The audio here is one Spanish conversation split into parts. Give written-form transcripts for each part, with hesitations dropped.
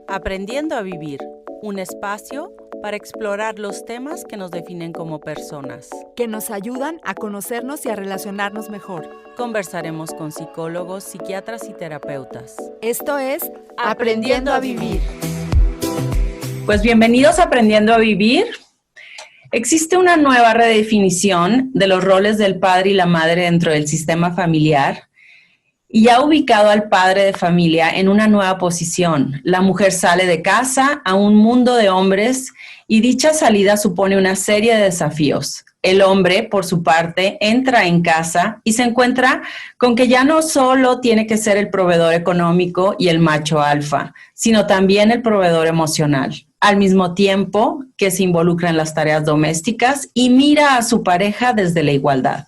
Aprendiendo a vivir, un espacio para explorar los temas que nos definen como personas. Que nos ayudan a conocernos y a relacionarnos mejor. Conversaremos con psicólogos, psiquiatras y terapeutas. Esto es Aprendiendo a Vivir. Pues bienvenidos a Aprendiendo a Vivir. Existe una nueva redefinición de los roles del padre y la madre dentro del sistema familiar y ha ubicado al padre de familia en una nueva posición. La mujer sale de casa a un mundo de hombres y dicha salida supone una serie de desafíos. El hombre, por su parte, entra en casa y se encuentra con que ya no solo tiene que ser el proveedor económico y el macho alfa, sino también el proveedor emocional, al mismo tiempo que se involucra en las tareas domésticas y mira a su pareja desde la igualdad.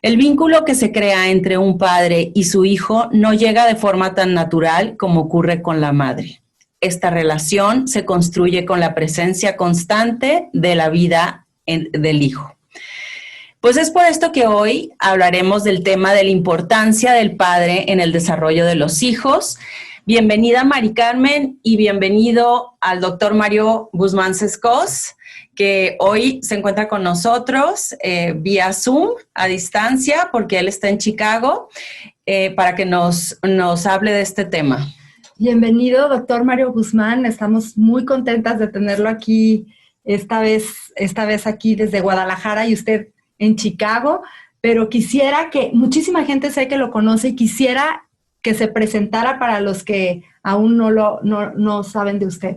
El vínculo que se crea entre un padre y su hijo no llega de forma tan natural como ocurre con la madre. Esta relación se construye con la presencia constante de la vida del hijo. Pues es por esto que hoy hablaremos del tema de la importancia del padre en el desarrollo de los hijos. Bienvenida Mari Carmen y bienvenido al doctor Mario Guzmán Sescos, que hoy se encuentra con nosotros vía Zoom a distancia porque él está en Chicago para que nos hable de este tema. Bienvenido, doctor Mario Guzmán. Estamos muy contentas de tenerlo aquí esta vez aquí desde Guadalajara y usted en Chicago, pero quisiera que muchísima gente sé que lo conoce y quisiera que se presentara para los que aún no saben de usted.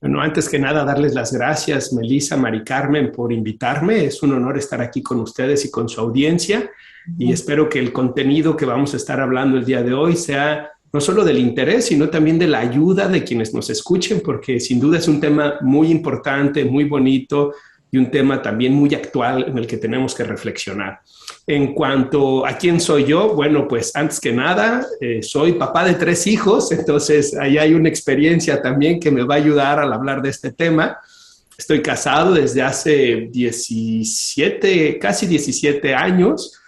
Bueno, antes que nada, darles las gracias, Melissa, Mari Carmen, por invitarme. Es un honor estar aquí con ustedes y con su audiencia. Y espero que el contenido que vamos a estar hablando el día de hoy sea no solo del interés, sino también de la ayuda de quienes nos escuchen, porque sin duda es un tema muy importante, muy bonito y un tema también muy actual en el que tenemos que reflexionar. En cuanto a quién soy yo, bueno, pues antes que nada, soy papá de 3 hijos, entonces ahí hay una experiencia también que me va a ayudar al hablar de este tema. Estoy casado desde hace casi 17 años.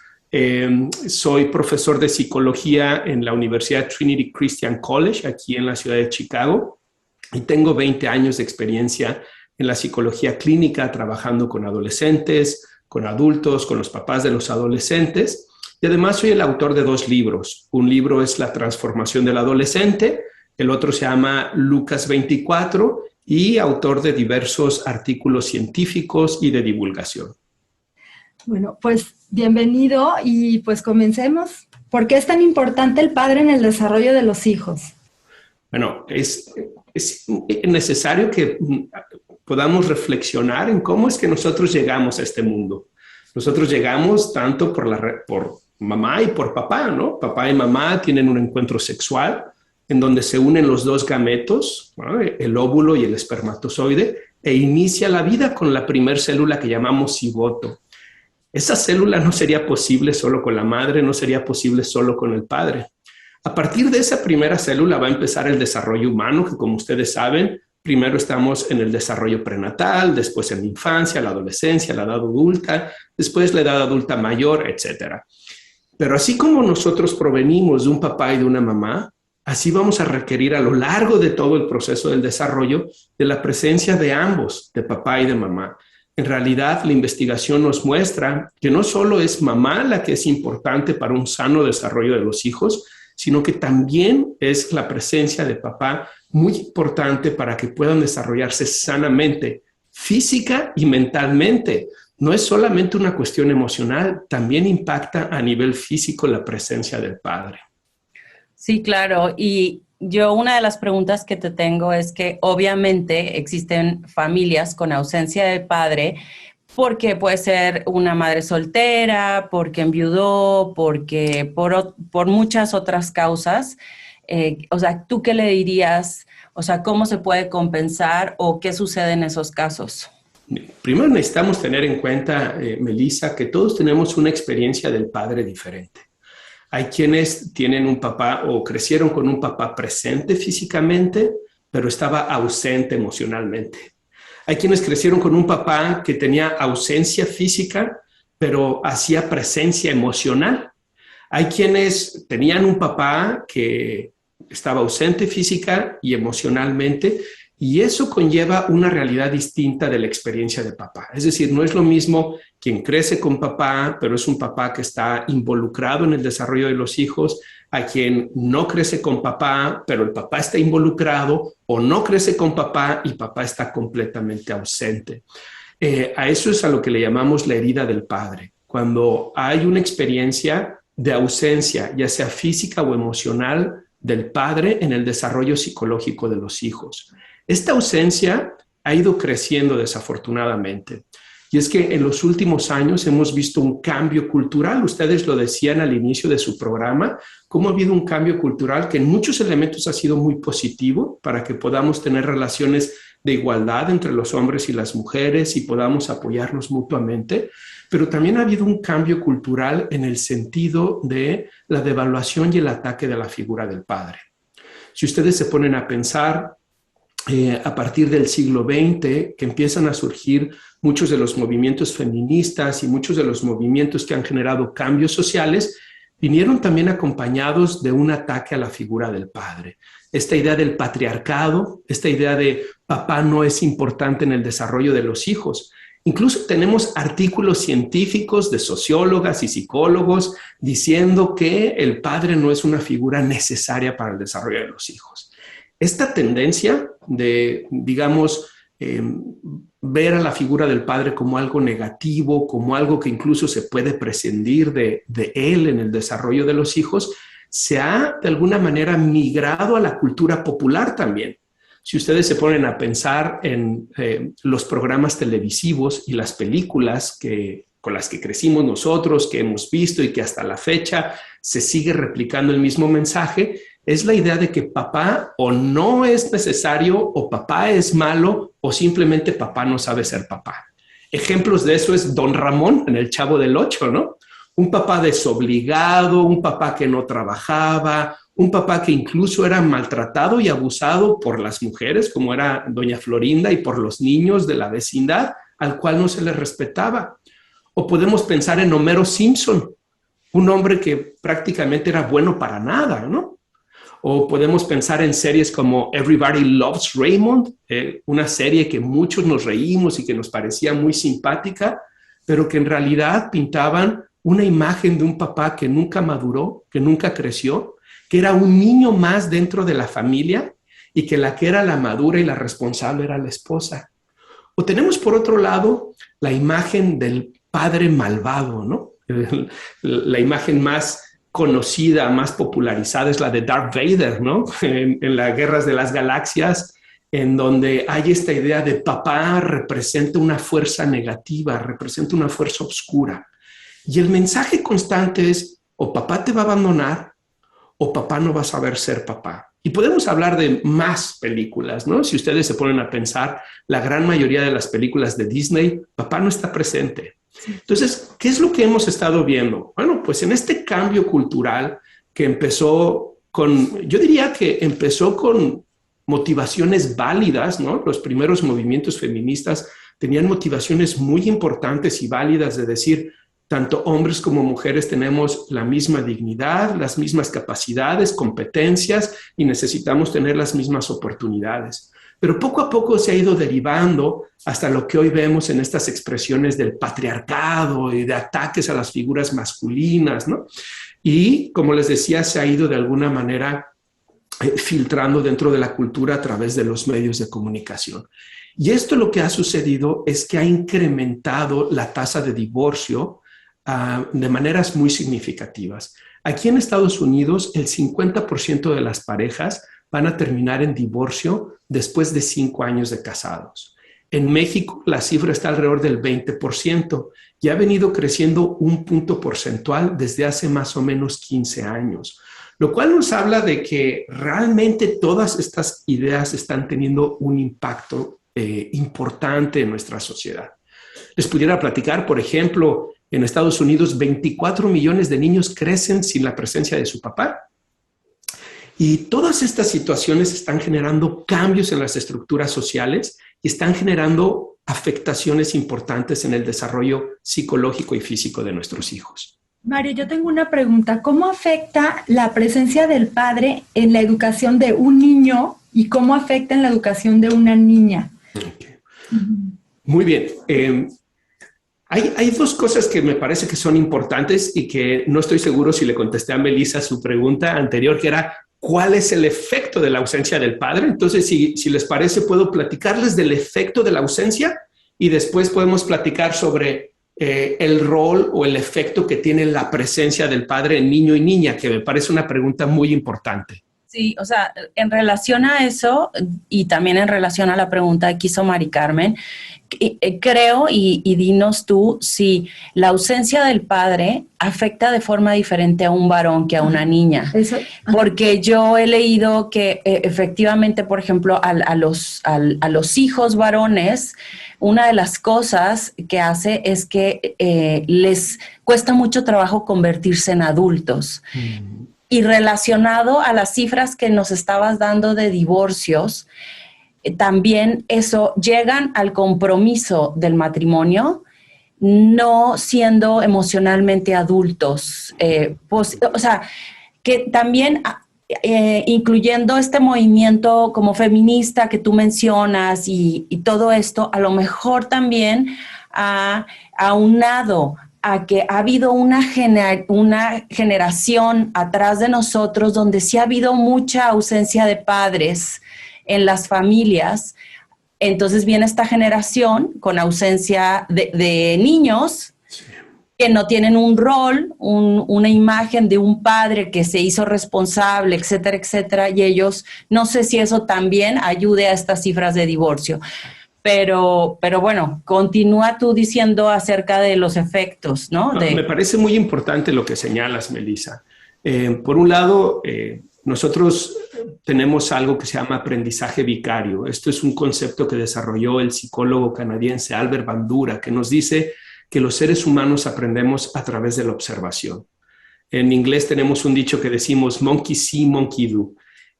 Soy profesor de psicología en la Universidad Trinity Christian College, aquí en la ciudad de Chicago, y tengo 20 años de experiencia en la psicología clínica, trabajando con adolescentes, con adultos, con los papás de los adolescentes. Y además soy el autor de 2 libros. Un libro es La transformación del adolescente, el otro se llama Lucas 24 y autor de diversos artículos científicos y de divulgación. Bueno, pues bienvenido y pues comencemos. ¿Por qué es tan importante el padre en el desarrollo de los hijos? Bueno, es necesario que podamos reflexionar en cómo es que nosotros llegamos a este mundo. Nosotros llegamos tanto por mamá y por papá, ¿no? Papá y mamá tienen un encuentro sexual en donde se unen los 2 gametos, ¿no? El óvulo y el espermatozoide, e inicia la vida con la primer célula que llamamos cigoto. Esa célula no sería posible solo con la madre, no sería posible solo con el padre. A partir de esa primera célula va a empezar el desarrollo humano, que como ustedes saben, primero estamos en el desarrollo prenatal, después en la infancia, la adolescencia, la edad adulta, después la edad adulta mayor, etc. Pero así como nosotros provenimos de un papá y de una mamá, así vamos a requerir a lo largo de todo el proceso del desarrollo de la presencia de ambos, de papá y de mamá. En realidad, la investigación nos muestra que no solo es mamá la que es importante para un sano desarrollo de los hijos, sino que también es la presencia de papá muy importante para que puedan desarrollarse sanamente, física y mentalmente. No es solamente una cuestión emocional, también impacta a nivel físico la presencia del padre. Sí, claro. Y yo una de las preguntas que te tengo es que obviamente existen familias con ausencia de padre, porque puede ser una madre soltera, porque enviudó, porque por muchas otras causas. O sea, ¿tú qué le dirías? O sea, ¿cómo se puede compensar o qué sucede en esos casos? Primero necesitamos tener en cuenta, Melissa, que todos tenemos una experiencia del padre diferente. Hay quienes tienen un papá o crecieron con un papá presente físicamente, pero estaba ausente emocionalmente. Hay quienes crecieron con un papá que tenía ausencia física, pero hacía presencia emocional. Hay quienes tenían un papá que estaba ausente física y emocionalmente, y eso conlleva una realidad distinta de la experiencia de papá. Es decir, no es lo mismo quien crece con papá, pero es un papá que está involucrado en el desarrollo de los hijos, a quien no crece con papá, pero el papá está involucrado, o no crece con papá y papá está completamente ausente. A eso es a lo que le llamamos la herida del padre. Cuando hay una experiencia de ausencia, ya sea física o emocional, del padre en el desarrollo psicológico de los hijos. Esta ausencia ha ido creciendo desafortunadamente. Y es que en los últimos años hemos visto un cambio cultural. Ustedes lo decían al inicio de su programa, cómo ha habido un cambio cultural que en muchos elementos ha sido muy positivo para que podamos tener relaciones de igualdad entre los hombres y las mujeres y podamos apoyarnos mutuamente. Pero también ha habido un cambio cultural en el sentido de la devaluación y el ataque de la figura del padre. Si ustedes se ponen a pensar a partir del siglo XX, que empiezan a surgir muchos de los movimientos feministas y muchos de los movimientos que han generado cambios sociales, vinieron también acompañados de un ataque a la figura del padre. Esta idea del patriarcado, esta idea de papá no es importante en el desarrollo de los hijos. Incluso tenemos artículos científicos de sociólogas y psicólogos diciendo que el padre no es una figura necesaria para el desarrollo de los hijos. Esta tendencia de, digamos, ver a la figura del padre como algo negativo, como algo que incluso se puede prescindir de él en el desarrollo de los hijos, se ha de alguna manera migrado a la cultura popular también. Si ustedes se ponen a pensar en los programas televisivos y las películas con las que crecimos nosotros, que hemos visto y que hasta la fecha se sigue replicando el mismo mensaje, es la idea de que papá o no es necesario, o papá es malo, o simplemente papá no sabe ser papá. Ejemplos de eso es Don Ramón en El Chavo del Ocho, ¿no? Un papá desobligado, un papá que no trabajaba, un papá que incluso era maltratado y abusado por las mujeres, como era doña Florinda, y por los niños de la vecindad, al cual no se le respetaba. O podemos pensar en Homero Simpson, un hombre que prácticamente era bueno para nada, ¿no? O podemos pensar en series como Everybody Loves Raymond, una serie que muchos nos reímos y que nos parecía muy simpática, pero que en realidad pintaban una imagen de un papá que nunca maduró, que nunca creció, que era un niño más dentro de la familia y que la que era la madura y la responsable era la esposa. O tenemos por otro lado la imagen del padre malvado, ¿no? La imagen más conocida, más popularizada es la de Darth Vader, ¿no? En las Guerras de las Galaxias, en donde hay esta idea de papá representa una fuerza negativa, representa una fuerza oscura. Y el mensaje constante es, o papá te va a abandonar, o papá no va a saber ser papá. Y podemos hablar de más películas, ¿no? Si ustedes se ponen a pensar, la gran mayoría de las películas de Disney, papá no está presente. Entonces, ¿qué es lo que hemos estado viendo? Bueno, pues en este cambio cultural que empezó yo diría que empezó con motivaciones válidas, ¿no? Los primeros movimientos feministas tenían motivaciones muy importantes y válidas de decir, tanto hombres como mujeres tenemos la misma dignidad, las mismas capacidades, competencias y necesitamos tener las mismas oportunidades. Pero poco a poco se ha ido derivando hasta lo que hoy vemos en estas expresiones del patriarcado y de ataques a las figuras masculinas, ¿no? Y como les decía, se ha ido de alguna manera filtrando dentro de la cultura a través de los medios de comunicación. Y esto lo que ha sucedido es que ha incrementado la tasa de divorcio de maneras muy significativas. Aquí en Estados Unidos, el 50% de las parejas van a terminar en divorcio después de 5 años de casados. En México, la cifra está alrededor del 20% y ha venido creciendo un punto porcentual desde hace más o menos 15 años, lo cual nos habla de que realmente todas estas ideas están teniendo un impacto importante en nuestra sociedad. Les pudiera platicar, por ejemplo, en Estados Unidos, 24 millones de niños crecen sin la presencia de su papá. Y todas estas situaciones están generando cambios en las estructuras sociales y están generando afectaciones importantes en el desarrollo psicológico y físico de nuestros hijos. Mario, yo tengo una pregunta. ¿Cómo afecta la presencia del padre en la educación de un niño y cómo afecta en la educación de una niña? Okay. Muy bien. Hay dos cosas que me parece que son importantes y que no estoy seguro si le contesté a Melissa su pregunta anterior, que era ¿cuál es el efecto de la ausencia del padre? Entonces, si les parece, puedo platicarles del efecto de la ausencia y después podemos platicar sobre el rol o el efecto que tiene la presencia del padre en niño y niña, que me parece una pregunta muy importante. Sí, o sea, en relación a eso y también en relación a la pregunta que hizo Mari Carmen, creo, y dinos tú, si la ausencia del padre afecta de forma diferente a un varón que a una niña. Eso, porque yo he leído que efectivamente, por ejemplo, a los hijos varones, una de las cosas que hace es que les cuesta mucho trabajo convertirse en adultos. Y relacionado a las cifras que nos estabas dando de divorcios, también eso, llegan al compromiso del matrimonio no siendo emocionalmente adultos. O sea, que también incluyendo este movimiento como feminista que tú mencionas y todo esto, a lo mejor también ha aunado a que ha habido una generación atrás de nosotros donde sí ha habido mucha ausencia de padres en las familias. Entonces viene esta generación con ausencia de niños que no tienen un rol, una imagen de un padre que se hizo responsable, etcétera, etcétera, y ellos, no sé si eso también ayude a estas cifras de divorcio. Pero bueno, continúa tú diciendo acerca de los efectos, ¿no? Me parece muy importante lo que señalas, Melissa. Por un lado, nosotros tenemos algo que se llama aprendizaje vicario. Esto es un concepto que desarrolló el psicólogo canadiense Albert Bandura, que nos dice que los seres humanos aprendemos a través de la observación. En inglés tenemos un dicho que decimos monkey see, monkey do.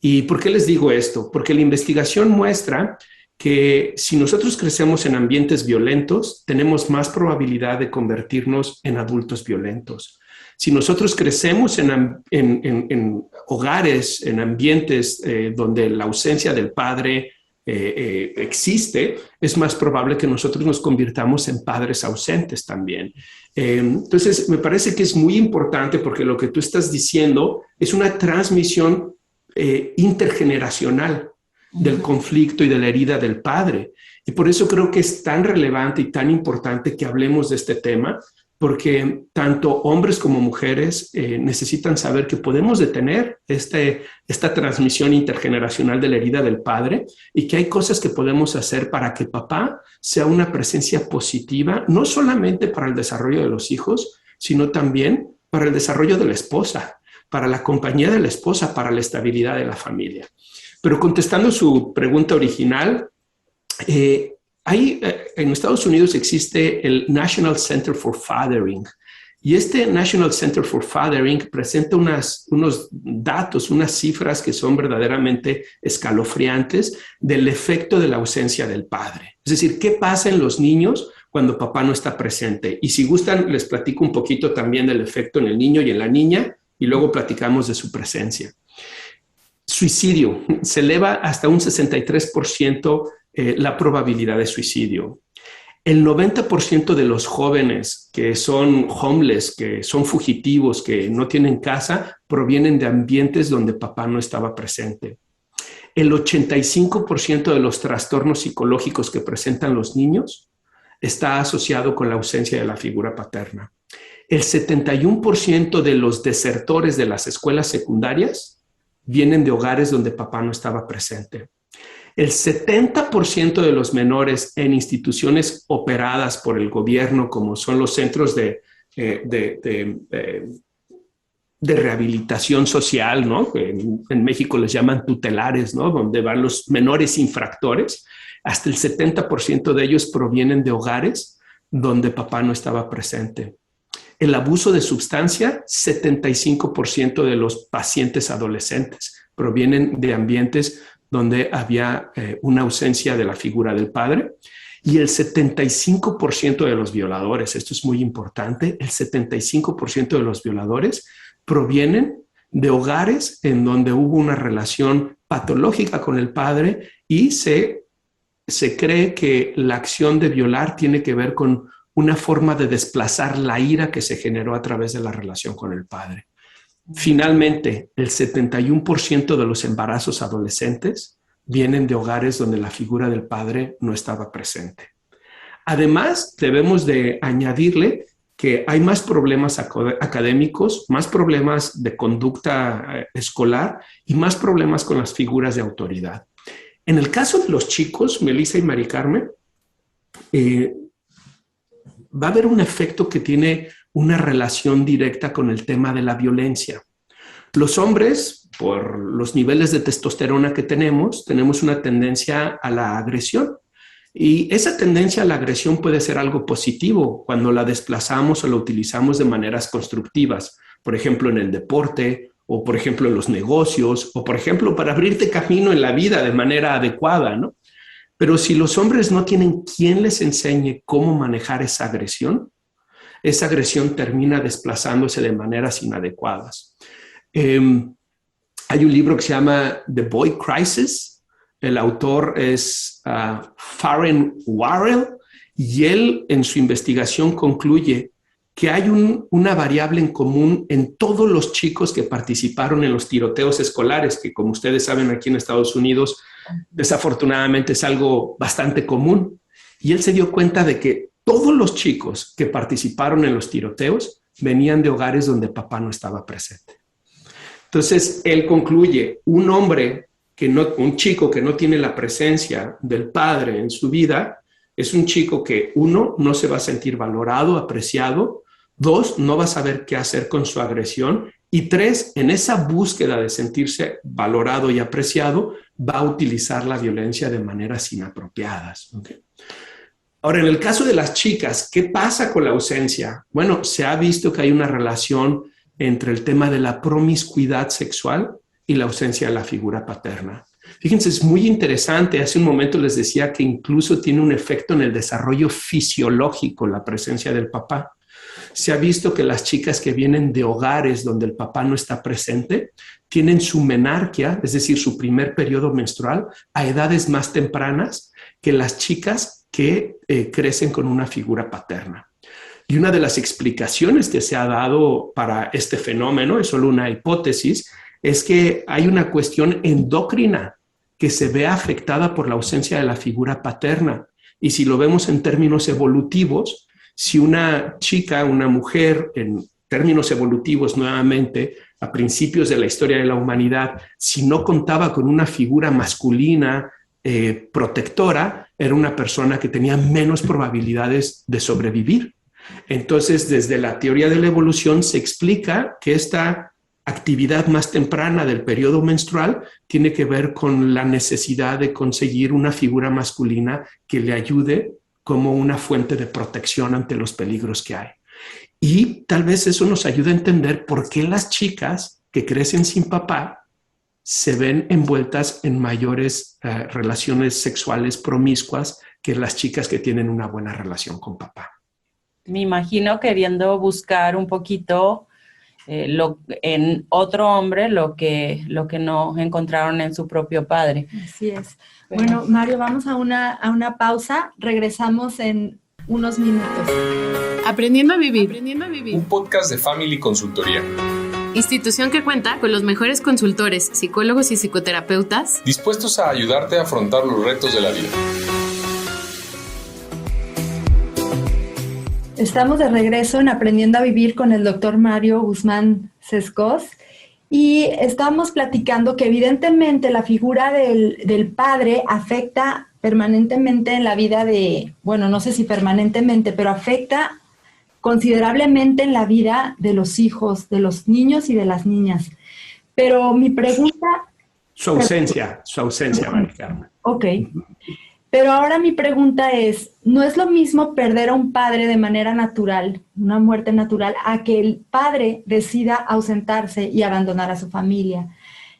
¿Y por qué les digo esto? Porque la investigación muestra que si nosotros crecemos en ambientes violentos, tenemos más probabilidad de convertirnos en adultos violentos. Si nosotros crecemos en hogares, en ambientes donde la ausencia del padre existe, es más probable que nosotros nos convirtamos en padres ausentes también. Entonces, me parece que es muy importante porque lo que tú estás diciendo es una transmisión intergeneracional del conflicto y de la herida del padre. Y por eso creo que es tan relevante y tan importante que hablemos de este tema, porque tanto hombres como mujeres necesitan saber que podemos detener esta transmisión intergeneracional de la herida del padre y que hay cosas que podemos hacer para que papá sea una presencia positiva, no solamente para el desarrollo de los hijos, sino también para el desarrollo de la esposa, para la compañía de la esposa, para la estabilidad de la familia. Pero contestando su pregunta original, en Estados Unidos existe el National Center for Fathering y este National Center for Fathering presenta unos datos, unas cifras que son verdaderamente escalofriantes del efecto de la ausencia del padre. Es decir, ¿qué pasa en los niños cuando papá no está presente? Y si gustan, les platico un poquito también del efecto en el niño y en la niña y luego platicamos de su presencia. Suicidio, se eleva hasta un 63% la probabilidad de suicidio. El 90% de los jóvenes que son homeless, que son fugitivos, que no tienen casa, provienen de ambientes donde papá no estaba presente. El 85% de los trastornos psicológicos que presentan los niños está asociado con la ausencia de la figura paterna. El 71% de los desertores de las escuelas secundarias vienen de hogares donde papá no estaba presente. El 70% de los menores en instituciones operadas por el gobierno, como son los centros de rehabilitación social, ¿no? En México les llaman tutelares, ¿no? Donde van los menores infractores, hasta el 70% de ellos provienen de hogares donde papá no estaba presente. El abuso de sustancia, 75% de los pacientes adolescentes provienen de ambientes donde había una ausencia de la figura del padre. Y el 75% de los violadores, esto es muy importante, el 75% de los violadores provienen de hogares en donde hubo una relación patológica con el padre y se cree que la acción de violar tiene que ver con una forma de desplazar la ira que se generó a través de la relación con el padre. Finalmente, el 71% de los embarazos adolescentes vienen de hogares donde la figura del padre no estaba presente. Además, debemos de añadirle que hay más problemas académicos, más problemas de conducta escolar y más problemas con las figuras de autoridad. En el caso de los chicos, Melissa y Mari Carmen, va a haber un efecto que tiene una relación directa con el tema de la violencia. Los hombres, por los niveles de testosterona que tenemos una tendencia a la agresión. Y esa tendencia a la agresión puede ser algo positivo cuando la desplazamos o la utilizamos de maneras constructivas. Por ejemplo, en el deporte, o por ejemplo en los negocios, o por ejemplo para abrirte camino en la vida de manera adecuada, ¿no? Pero si los hombres no tienen quien les enseñe cómo manejar esa agresión termina desplazándose de maneras inadecuadas. Hay un libro que se llama The Boy Crisis. El autor es Farren Warrell y él en su investigación concluye que hay una variable en común en todos los chicos que participaron en los tiroteos escolares, que como ustedes saben aquí en Estados Unidos, desafortunadamente es algo bastante común. Y él se dio cuenta de que todos los chicos que participaron en los tiroteos venían de hogares donde papá no estaba presente. Entonces, él concluye, un chico que no tiene la presencia del padre en su vida, es un chico que, 1, no se va a sentir valorado, apreciado, 2, no va a saber qué hacer con su agresión, y 3, en esa búsqueda de sentirse valorado y apreciado, va a utilizar la violencia de maneras inapropiadas. ¿Okay? Ahora, en el caso de las chicas, ¿qué pasa con la ausencia? Bueno, se ha visto que hay una relación entre el tema de la promiscuidad sexual y la ausencia de la figura paterna. Fíjense, es muy interesante. Hace un momento les decía que incluso tiene un efecto en el desarrollo fisiológico la presencia del papá. Se ha visto que las chicas que vienen de hogares donde el papá no está presente tienen su menarquia, es decir, su primer periodo menstrual, a edades más tempranas que las chicas que crecen con una figura paterna. Y una de las explicaciones que se ha dado para este fenómeno, es solo una hipótesis, es que hay una cuestión endocrina que se ve afectada por la ausencia de la figura paterna. Y si lo vemos en términos evolutivos, si una chica, una mujer, en términos evolutivos nuevamente, a principios de la historia de la humanidad, si no contaba con una figura masculina protectora, era una persona que tenía menos probabilidades de sobrevivir. Entonces, desde la teoría de la evolución se explica que esta actividad más temprana del periodo menstrual tiene que ver con la necesidad de conseguir una figura masculina que le ayude como una fuente de protección ante los peligros que hay. Y tal vez eso nos ayude a entender por qué las chicas que crecen sin papá se ven envueltas en mayores relaciones sexuales promiscuas que las chicas que tienen una buena relación con papá. Me imagino queriendo buscar un poquito en otro hombre lo que no encontraron en su propio padre. Así es. Bueno, Mario, vamos a una pausa. Regresamos en unos minutos. Aprendiendo a vivir. Un podcast de Family Consultoría. Institución que cuenta con los mejores consultores, psicólogos y psicoterapeutas dispuestos a ayudarte a afrontar los retos de la vida. Estamos de regreso en Aprendiendo a Vivir con el doctor Mario Guzmán Sescos y estamos platicando que evidentemente la figura del padre afecta permanentemente en la vida no sé si permanentemente, pero afecta considerablemente en la vida de los hijos, de los niños y de las niñas. Pero mi pregunta... Su ausencia, María Carmen. Ok. Pero ahora mi pregunta es, ¿no es lo mismo perder a un padre de manera natural, una muerte natural, a que el padre decida ausentarse y abandonar a su familia?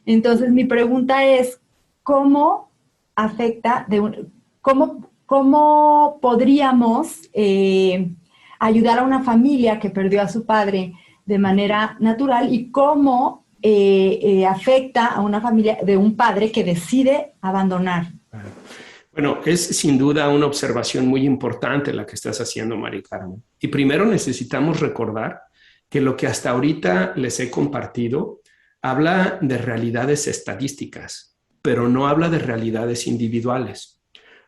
Entonces mi pregunta es, ¿cómo afecta, cómo ¿cómo podríamos ayudar a una familia que perdió a su padre de manera natural y cómo afecta a una familia de un padre que decide abandonar? Bueno, es sin duda una observación muy importante la que estás haciendo, Mari Carmen. Y primero necesitamos recordar que lo que hasta ahorita les he compartido habla de realidades estadísticas, pero no habla de realidades individuales.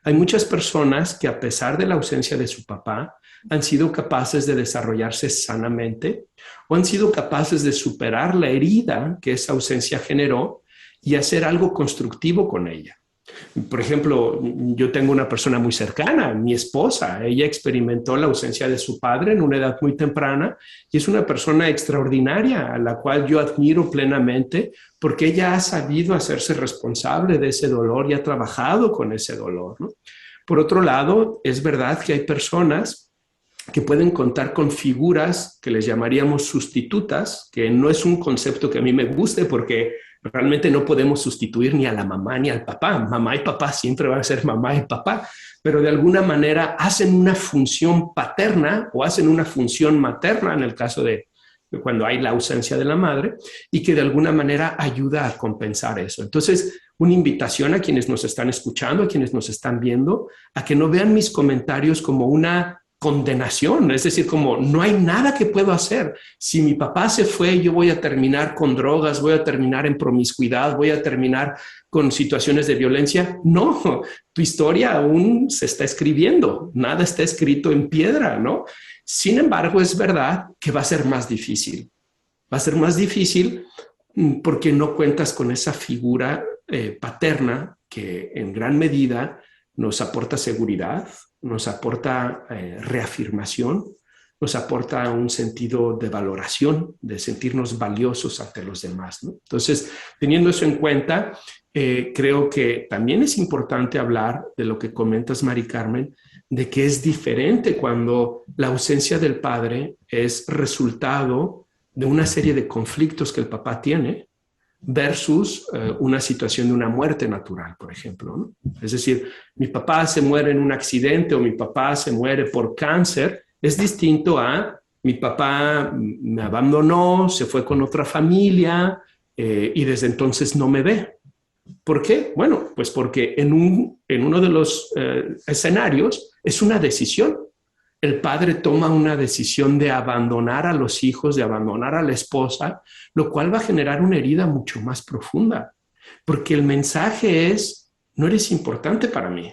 Hay muchas personas que, a pesar de la ausencia de su papá, han sido capaces de desarrollarse sanamente o han sido capaces de superar la herida que esa ausencia generó y hacer algo constructivo con ella. Por ejemplo, yo tengo una persona muy cercana, mi esposa. Ella experimentó la ausencia de su padre en una edad muy temprana y es una persona extraordinaria a la cual yo admiro plenamente porque ella ha sabido hacerse responsable de ese dolor y ha trabajado con ese dolor, ¿no? Por otro lado, es verdad que hay personas que pueden contar con figuras que les llamaríamos sustitutas, que no es un concepto que a mí me guste porque realmente no podemos sustituir ni a la mamá ni al papá. Mamá y papá siempre van a ser mamá y papá, pero de alguna manera hacen una función paterna o hacen una función materna en el caso de cuando hay la ausencia de la madre y que de alguna manera ayuda a compensar eso. Entonces, una invitación a quienes nos están escuchando, a quienes nos están viendo, a que no vean mis comentarios como una condenación, es decir, como no hay nada que puedo hacer. Si mi papá se fue, yo voy a terminar con drogas, voy a terminar en promiscuidad, voy a terminar con situaciones de violencia. No, tu historia aún se está escribiendo, nada está escrito en piedra, ¿no? Sin embargo, es verdad que va a ser más difícil. Va a ser más difícil porque no cuentas con esa figura paterna que en gran medida nos aporta seguridad, nos aporta reafirmación, nos aporta un sentido de valoración, de sentirnos valiosos ante los demás, ¿no? Entonces, teniendo eso en cuenta, creo que también es importante hablar de lo que comentas, Mari Carmen, de que es diferente cuando la ausencia del padre es resultado de una serie de conflictos que el papá tiene, versus una situación de una muerte natural, por ejemplo, ¿no? Es decir, mi papá se muere en un accidente o mi papá se muere por cáncer, es distinto a mi papá me abandonó, se fue con otra familia y desde entonces no me ve. ¿Por qué? Bueno, pues porque en uno de los escenarios es una decisión. El padre toma una decisión de abandonar a los hijos, de abandonar a la esposa, lo cual va a generar una herida mucho más profunda, porque el mensaje es, no eres importante para mí.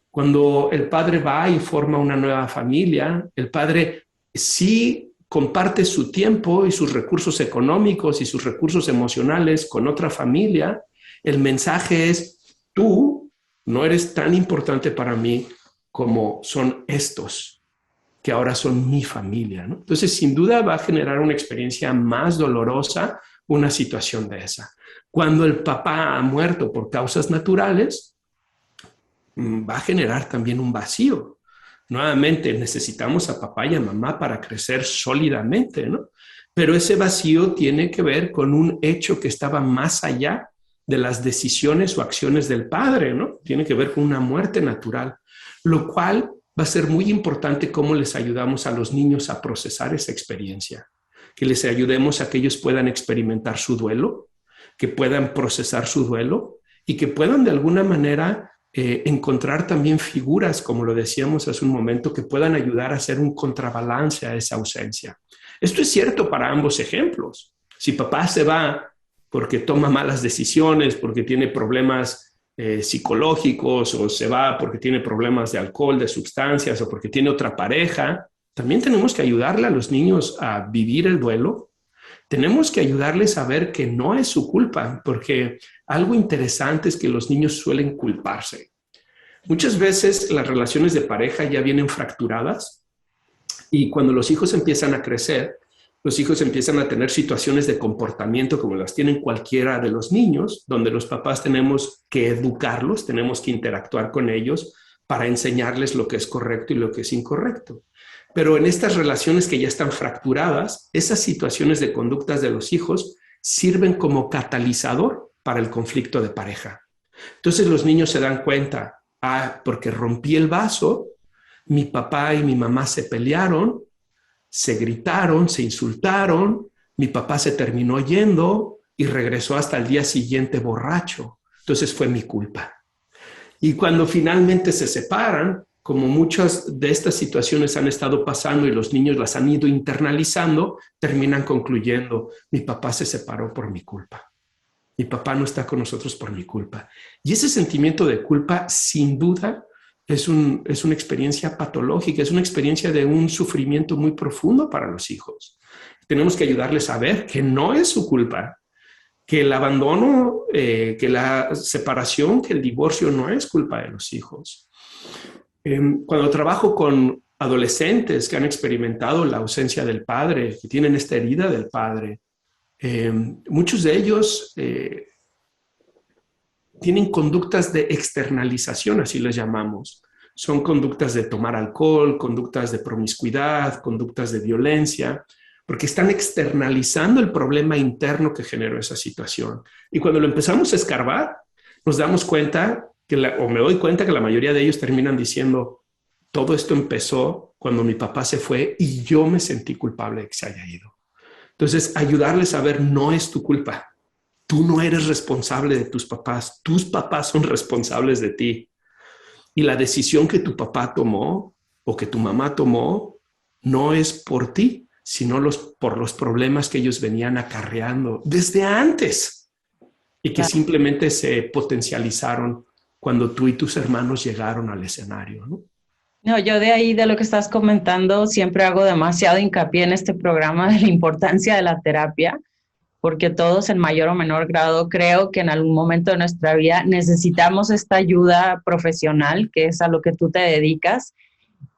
Cuando el padre va y forma una nueva familia, el padre sí comparte su tiempo y sus recursos económicos y sus recursos emocionales con otra familia. El mensaje es, tú no eres tan importante para mí como son estos, que ahora son mi familia, ¿no? Entonces, sin duda va a generar una experiencia más dolorosa una situación de esa. Cuando el papá ha muerto por causas naturales, va a generar también un vacío. Nuevamente, necesitamos a papá y a mamá para crecer sólidamente, ¿no? Pero ese vacío tiene que ver con un hecho que estaba más allá de las decisiones o acciones del padre, ¿no? Tiene que ver con una muerte natural. Lo cual va a ser muy importante cómo les ayudamos a los niños a procesar esa experiencia, que les ayudemos a que ellos puedan experimentar su duelo, que puedan procesar su duelo y que puedan de alguna manera encontrar también figuras, como lo decíamos hace un momento, que puedan ayudar a hacer un contrabalance a esa ausencia. Esto es cierto para ambos ejemplos. Si papá se va porque toma malas decisiones, porque tiene problemas psicológicos o se va porque tiene problemas de alcohol, de sustancias o porque tiene otra pareja, también tenemos que ayudarle a los niños a vivir el duelo. Tenemos que ayudarles a ver que no es su culpa, porque algo interesante es que los niños suelen culparse. Muchas veces las relaciones de pareja ya vienen fracturadas y cuando los hijos empiezan a crecer, los hijos empiezan a tener situaciones de comportamiento como las tienen cualquiera de los niños, donde los papás tenemos que educarlos, tenemos que interactuar con ellos para enseñarles lo que es correcto y lo que es incorrecto. Pero en estas relaciones que ya están fracturadas, esas situaciones de conductas de los hijos sirven como catalizador para el conflicto de pareja. Entonces los niños se dan cuenta, Porque rompí el vaso, mi papá y mi mamá se pelearon, se gritaron, se insultaron, mi papá se terminó yendo y regresó hasta el día siguiente borracho. Entonces fue mi culpa. Y cuando finalmente se separan, como muchas de estas situaciones han estado pasando y los niños las han ido internalizando, terminan concluyendo, mi papá se separó por mi culpa. Mi papá no está con nosotros por mi culpa. Y ese sentimiento de culpa, sin duda, es una experiencia patológica, es una experiencia de un sufrimiento muy profundo para los hijos. Tenemos que ayudarles a ver que no es su culpa, que el abandono, que la separación, que el divorcio no es culpa de los hijos. Cuando trabajo con adolescentes que han experimentado la ausencia del padre, que tienen esta herida del padre, muchos de ellos tienen conductas de externalización, así les llamamos. Son conductas de tomar alcohol, conductas de promiscuidad, conductas de violencia, porque están externalizando el problema interno que generó esa situación. Y cuando lo empezamos a escarbar, nos damos cuenta, o me doy cuenta que la mayoría de ellos terminan diciendo, todo esto empezó cuando mi papá se fue y yo me sentí culpable de que se haya ido. Entonces, ayudarles a ver, no es tu culpa. Tú no eres responsable de tus papás son responsables de ti. Y la decisión que tu papá tomó o que tu mamá tomó no es por ti, sino por los problemas que ellos venían acarreando desde antes y que simplemente se potencializaron cuando tú y tus hermanos llegaron al escenario, ¿no? No, yo de ahí, de lo que estás comentando, siempre hago demasiado hincapié en este programa de la importancia de la terapia, porque todos en mayor o menor grado creo que en algún momento de nuestra vida necesitamos esta ayuda profesional, que es a lo que tú te dedicas.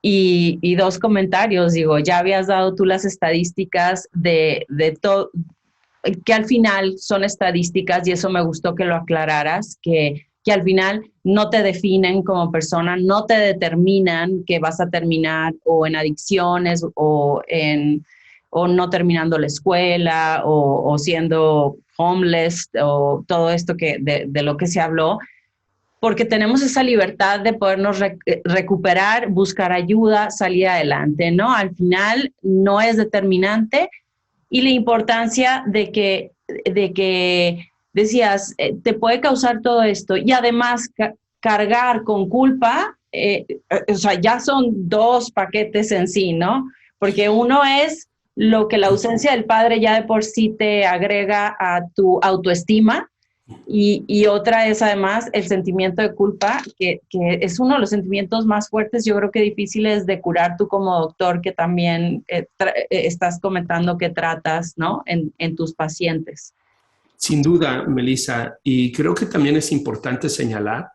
Y dos comentarios, digo, ya habías dado tú las estadísticas de todo, que al final son estadísticas, y eso me gustó que lo aclararas, que al final no te definen como persona, no te determinan que vas a terminar o en adicciones o no terminando la escuela o siendo homeless o todo esto de lo que se habló, porque tenemos esa libertad de podernos recuperar, buscar ayuda, salir adelante, ¿no? Al final no es determinante, y la importancia de que decías, te puede causar todo esto y además cargar con culpa, o sea, ya son dos paquetes en sí, ¿no? Porque uno es lo que la ausencia del padre ya de por sí te agrega a tu autoestima, y otra es además el sentimiento de culpa, que es uno de los sentimientos más fuertes, yo creo que difíciles de curar. Tú como doctor, que también estás comentando que tratas, ¿no? en tus pacientes. Sin duda, Melissa, y creo que también es importante señalar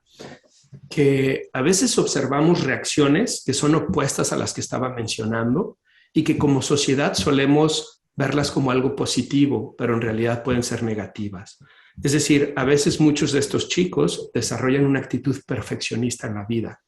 que a veces observamos reacciones que son opuestas a las que estaba mencionando y que como sociedad solemos verlas como algo positivo, pero en realidad pueden ser negativas. Es decir, a veces muchos de estos chicos desarrollan una actitud perfeccionista en la vida.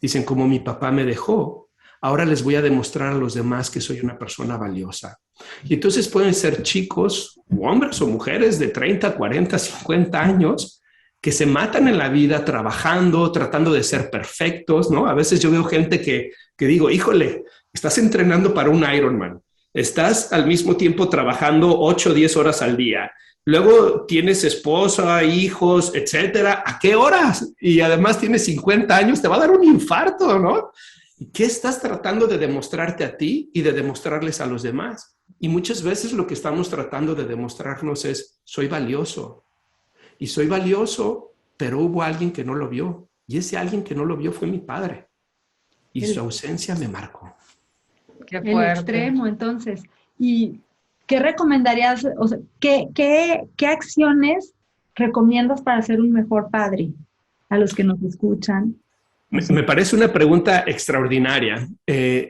Dicen, como mi papá me dejó, ahora les voy a demostrar a los demás que soy una persona valiosa. Y entonces pueden ser chicos, hombres o mujeres de 30, 40, 50 años, que se matan en la vida trabajando, tratando de ser perfectos, ¿no? A veces yo veo gente que digo, híjole, estás entrenando para un Ironman, estás al mismo tiempo trabajando 8 o 10 horas al día, luego tienes esposa, hijos, etcétera, ¿a qué horas? Y además tienes 50 años, te va a dar un infarto, ¿no? ¿Qué estás tratando de demostrarte a ti y de demostrarles a los demás? Y muchas veces lo que estamos tratando de demostrarnos es, soy valioso. Y soy valioso, pero hubo alguien que no lo vio. Y ese alguien que no lo vio fue mi padre. Y su ausencia me marcó. Qué fuerte. El extremo, entonces. ¿Y qué recomendarías? O sea, ¿qué acciones recomiendas para ser un mejor padre a los que nos escuchan? Me parece una pregunta extraordinaria,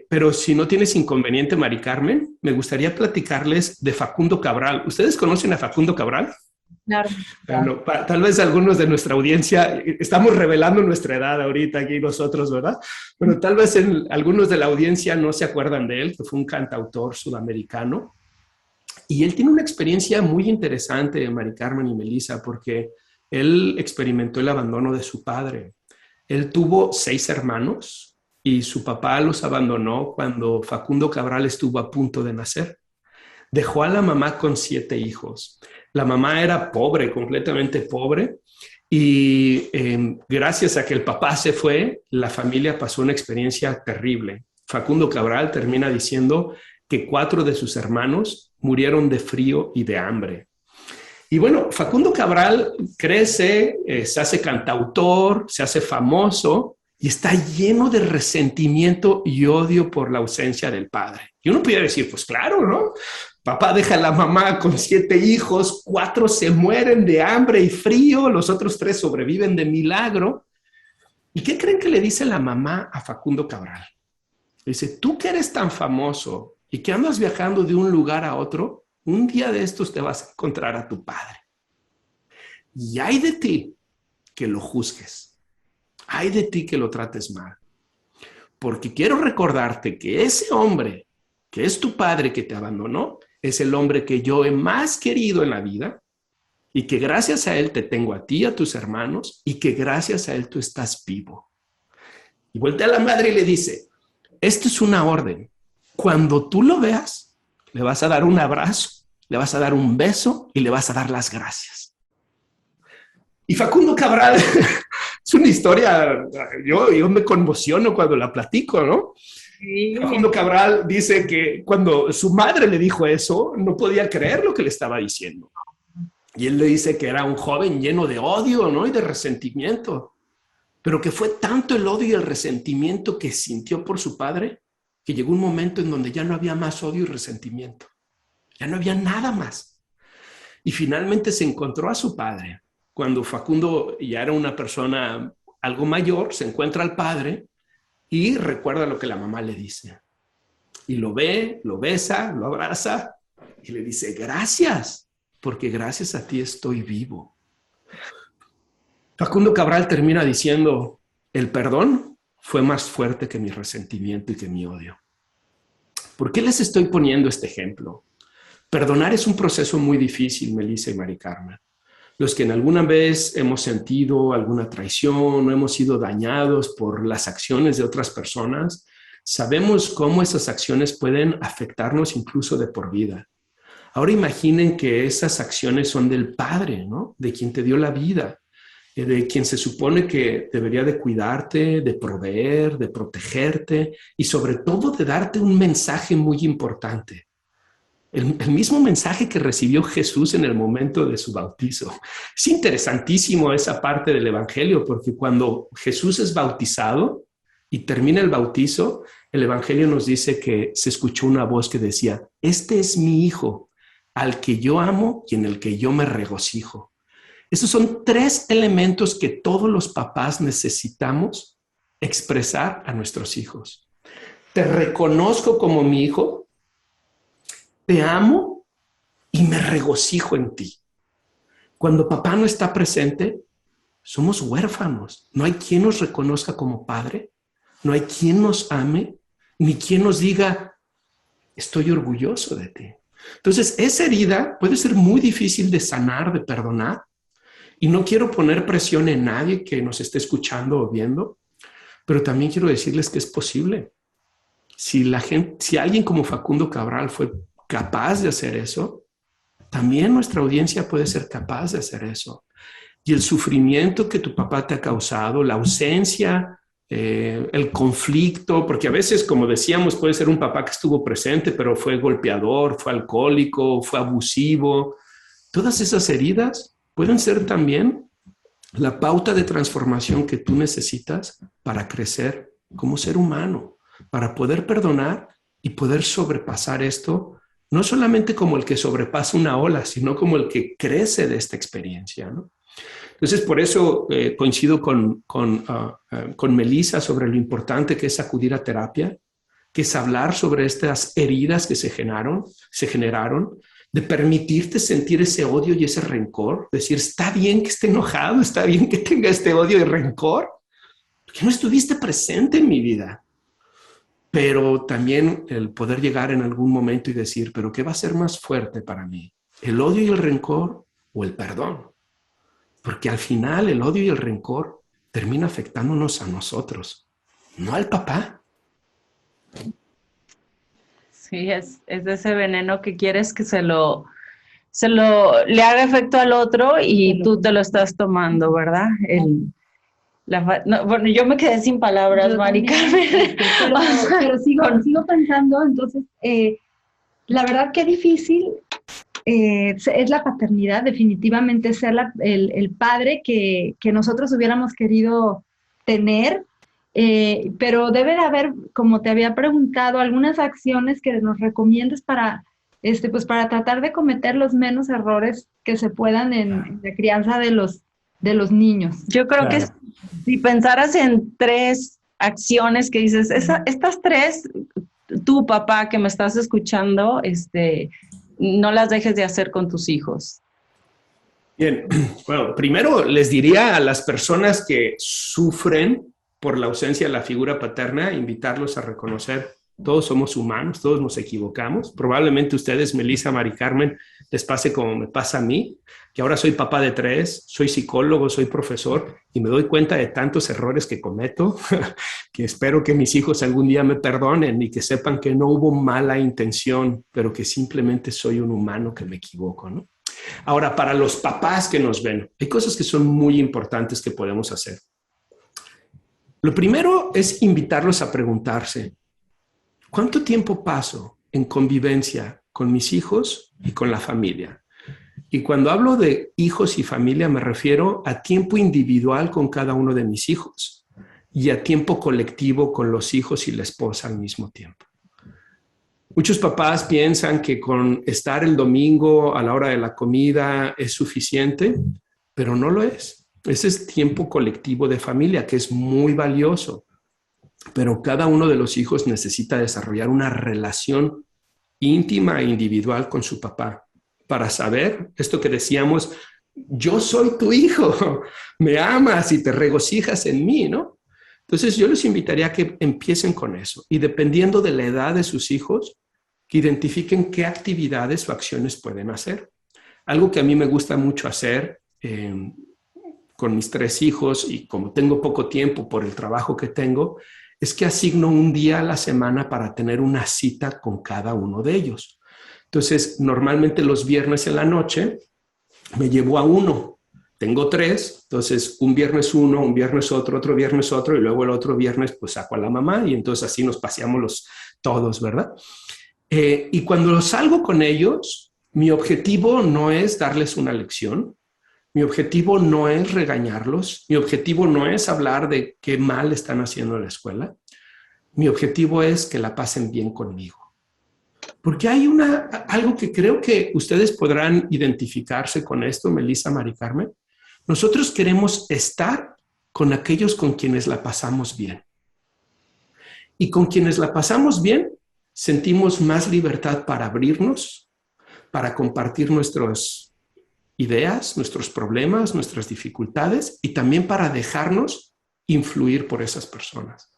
pero si no tienes inconveniente, Mari Carmen, me gustaría platicarles de Facundo Cabral. ¿Ustedes conocen a Facundo Cabral? Claro. Bueno, tal vez algunos de nuestra audiencia, estamos revelando nuestra edad ahorita aquí nosotros, ¿verdad? Pero tal vez algunos de la audiencia no se acuerdan de él, que fue un cantautor sudamericano. Y él tiene una experiencia muy interesante, Mari Carmen y Melissa, porque él experimentó el abandono de su padre. Él tuvo 6 hermanos y su papá los abandonó cuando Facundo Cabral estuvo a punto de nacer. Dejó a la mamá con 7 hijos. La mamá era pobre, completamente pobre, y gracias a que el papá se fue, la familia pasó una experiencia terrible. Facundo Cabral termina diciendo que 4 de sus hermanos murieron de frío y de hambre. Y bueno, Facundo Cabral crece, se hace cantautor, se hace famoso y está lleno de resentimiento y odio por la ausencia del padre. Y uno pudiera decir, pues claro, ¿no? Papá deja a la mamá con 7 hijos, 4 se mueren de hambre y frío, los otros 3 sobreviven de milagro. ¿Y qué creen que le dice la mamá a Facundo Cabral? Le dice, tú que eres tan famoso y que andas viajando de un lugar a otro, un día de estos te vas a encontrar a tu padre. Y hay de ti que lo juzgues. Hay de ti que lo trates mal. Porque quiero recordarte que ese hombre, que es tu padre que te abandonó, es el hombre que yo he más querido en la vida y que gracias a él te tengo a ti y a tus hermanos y que gracias a él tú estás vivo. Y voltea a la madre y le dice, esto es una orden. Cuando tú lo veas, le vas a dar un abrazo, le vas a dar un beso y le vas a dar las gracias. Y Facundo Cabral, es una historia, yo me conmociono cuando la platico, ¿no? Sí. Facundo Cabral dice que cuando su madre le dijo eso, no podía creer lo que le estaba diciendo. Y él le dice que era un joven lleno de odio, ¿no? Y de resentimiento. Pero que fue tanto el odio y el resentimiento que sintió por su padre, que llegó un momento en donde ya no había más odio y resentimiento. Ya no había nada más. Y finalmente se encontró a su padre. Cuando Facundo ya era una persona algo mayor, se encuentra al padre y recuerda lo que la mamá le dice. Y lo ve, lo besa, lo abraza y le dice, gracias, porque gracias a ti estoy vivo. Facundo Cabral termina diciendo, el perdón fue más fuerte que mi resentimiento y que mi odio. ¿Por qué les estoy poniendo este ejemplo? Perdonar es un proceso muy difícil, Melissa y Mari Carmen. Los que en alguna vez hemos sentido alguna traición o hemos sido dañados por las acciones de otras personas, sabemos cómo esas acciones pueden afectarnos incluso de por vida. Ahora imaginen que esas acciones son del Padre, ¿no? De quien te dio la vida, de quien se supone que debería de cuidarte, de proveer, de protegerte y sobre todo de darte un mensaje muy importante. El mismo mensaje que recibió Jesús en el momento de su bautizo. Es interesantísimo esa parte del Evangelio porque cuando Jesús es bautizado y termina el bautizo, el Evangelio nos dice que se escuchó una voz que decía, este es mi Hijo, al que yo amo y en el que yo me regocijo. Esos son 3 elementos que todos los papás necesitamos expresar a nuestros hijos. Te reconozco como mi hijo, te amo y me regocijo en ti. Cuando papá no está presente, somos huérfanos. No hay quien nos reconozca como padre, no hay quien nos ame, ni quien nos diga, estoy orgulloso de ti. Entonces, esa herida puede ser muy difícil de sanar, de perdonar, y no quiero poner presión en nadie que nos esté escuchando o viendo, pero también quiero decirles que es posible. Si alguien como Facundo Cabral fue capaz de hacer eso, también nuestra audiencia puede ser capaz de hacer eso. Y el sufrimiento que tu papá te ha causado, la ausencia, el conflicto, porque a veces, como decíamos, puede ser un papá que estuvo presente, pero fue golpeador, fue alcohólico, fue abusivo. Todas esas heridas pueden ser también la pauta de transformación que tú necesitas para crecer como ser humano, para poder perdonar y poder sobrepasar esto, no solamente como el que sobrepasa una ola, sino como el que crece de esta experiencia, ¿no? Entonces, por eso coincido con Melissa sobre lo importante que es acudir a terapia, que es hablar sobre estas heridas que se generaron, de permitirte sentir ese odio y ese rencor, decir, está bien que esté enojado, está bien que tenga este odio y rencor, porque no estuviste presente en mi vida. Pero también el poder llegar en algún momento y decir, pero ¿qué va a ser más fuerte para mí? ¿El odio y el rencor o el perdón? Porque al final el odio y el rencor termina afectándonos a nosotros, no al papá. Sí, es ese veneno que quieres que le haga efecto al otro y tú te lo estás tomando, ¿verdad? Bueno, yo me quedé sin palabras, Mari Carmen. Pero sigo pensando, entonces, la verdad que difícil es la paternidad, definitivamente ser el padre que nosotros hubiéramos querido tener, pero debe de haber, como te había preguntado, algunas acciones que nos recomiendes para tratar de cometer los menos errores que se puedan en la crianza de los niños. Yo creo que si pensaras en 3 acciones que dices, estas 3, tú, papá, que me estás escuchando, no las dejes de hacer con tus hijos. Bien, bueno, primero les diría a las personas que sufren por la ausencia de la figura paterna, invitarlos a reconocer, todos somos humanos, todos nos equivocamos. Probablemente ustedes, Melissa, Mari Carmen, les pase como me pasa a mí, que ahora soy papá de 3, soy psicólogo, soy profesor y me doy cuenta de tantos errores que cometo, que espero que mis hijos algún día me perdonen y que sepan que no hubo mala intención, pero que simplemente soy un humano que me equivoco, ¿no? Ahora, para los papás que nos ven, hay cosas que son muy importantes que podemos hacer. Lo primero es invitarlos a preguntarse, ¿cuánto tiempo paso en convivencia con mis hijos y con la familia? Y cuando hablo de hijos y familia me refiero a tiempo individual con cada uno de mis hijos y a tiempo colectivo con los hijos y la esposa al mismo tiempo. Muchos papás piensan que con estar el domingo a la hora de la comida es suficiente, pero no lo es. Ese es tiempo colectivo de familia que es muy valioso, pero cada uno de los hijos necesita desarrollar una relación íntima e individual con su papá para saber esto que decíamos, yo soy tu hijo, me amas y te regocijas en mí, ¿no? Entonces yo les invitaría a que empiecen con eso y dependiendo de la edad de sus hijos, que identifiquen qué actividades o acciones pueden hacer. Algo que a mí me gusta mucho hacer con mis 3 hijos y como tengo poco tiempo por el trabajo que tengo, es que asigno un día a la semana para tener una cita con cada uno de ellos. Entonces, normalmente los viernes en la noche me llevo a uno. Tengo 3, entonces un viernes uno, un viernes otro viernes otro y luego el otro viernes pues saco a la mamá y entonces así nos paseamos todos, ¿verdad? Y cuando salgo con ellos, mi objetivo no es darles una lección, mi objetivo no es regañarlos, mi objetivo no es hablar de qué mal están haciendo en la escuela, mi objetivo es que la pasen bien conmigo. Porque hay algo que creo que ustedes podrán identificarse con esto, Melissa, Mari Carmen. Nosotros queremos estar con aquellos con quienes la pasamos bien. Y con quienes la pasamos bien, sentimos más libertad para abrirnos, para compartir nuestras ideas, nuestros problemas, nuestras dificultades y también para dejarnos influir por esas personas.